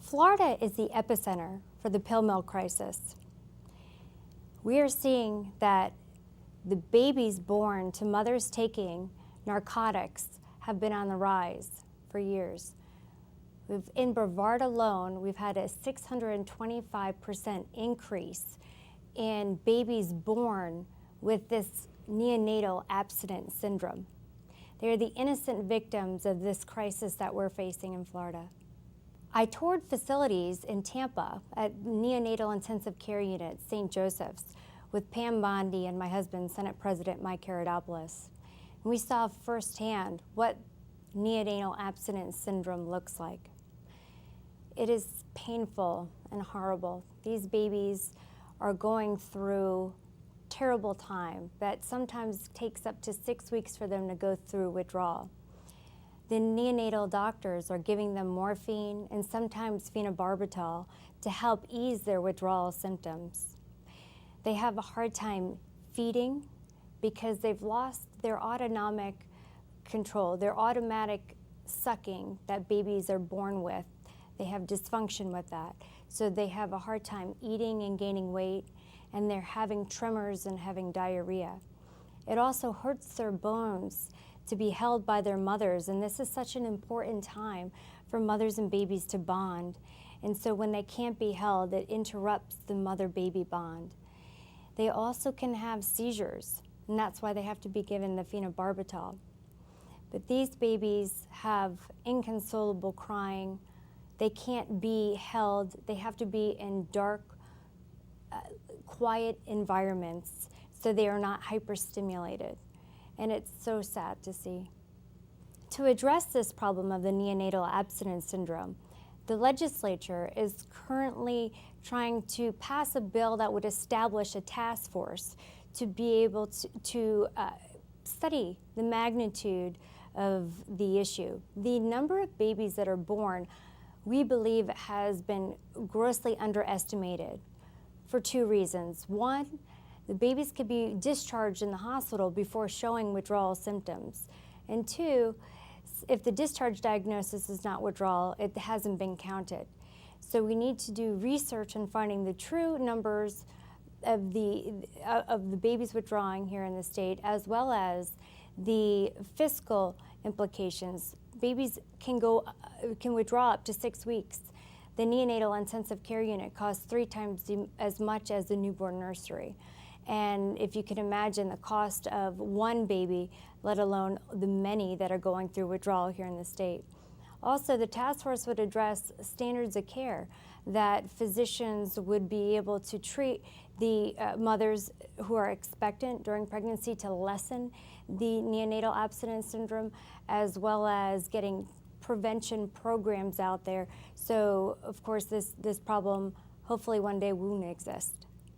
Florida is the epicenter for the pill mill crisis. We are seeing that the babies born to mothers taking narcotics have been on the rise for years. In Brevard alone, we've had a 625% increase in babies born with this neonatal abstinence syndrome. They are the innocent victims of this crisis that we're facing in Florida. I toured facilities in Tampa at Neonatal Intensive Care Unit, St. Joseph's, with Pam Bondi and my husband, Senate President Mike Karadopoulos. And we saw firsthand what neonatal abstinence syndrome looks like. It is painful and horrible. These babies are going through terrible time that sometimes takes up to 6 weeks for them to go through withdrawal. The neonatal doctors are giving them morphine and sometimes phenobarbital to help ease their withdrawal symptoms. They have a hard time feeding because they've lost their autonomic control, their automatic sucking that babies are born with. They have dysfunction with that. So they have a hard time eating and gaining weight, and they're having tremors and having diarrhea. It also hurts their bones to be held by their mothers, and this is such an important time for mothers and babies to bond. And so when they can't be held, it interrupts the mother-baby bond. They also can have seizures, and that's why they have to be given the phenobarbital. But these babies have inconsolable crying. They can't be held. They have to be in dark, quiet environments so they are not hyperstimulated. And it's so sad to see. To address this problem of the neonatal abstinence syndrome, the legislature is currently trying to pass a bill that would establish a task force to be able to study the magnitude of the issue. The number of babies that are born, we believe, has been grossly underestimated for two reasons. One, the babies could be discharged in the hospital before showing withdrawal symptoms. And two, if the discharge diagnosis is not withdrawal, it hasn't been counted. So we need to do research on finding the true numbers of the babies withdrawing here in the state, as well as the fiscal implications. Babies can withdraw up to 6 weeks. The neonatal intensive care unit costs 3 times as much as the newborn nursery. And if you can imagine the cost of one baby, let alone the many that are going through withdrawal here in the state. Also, the task force would address standards of care, that physicians would be able to treat the mothers who are expectant during pregnancy to lessen the neonatal abstinence syndrome, as well as getting prevention programs out there. So, of course, this problem hopefully one day won't exist.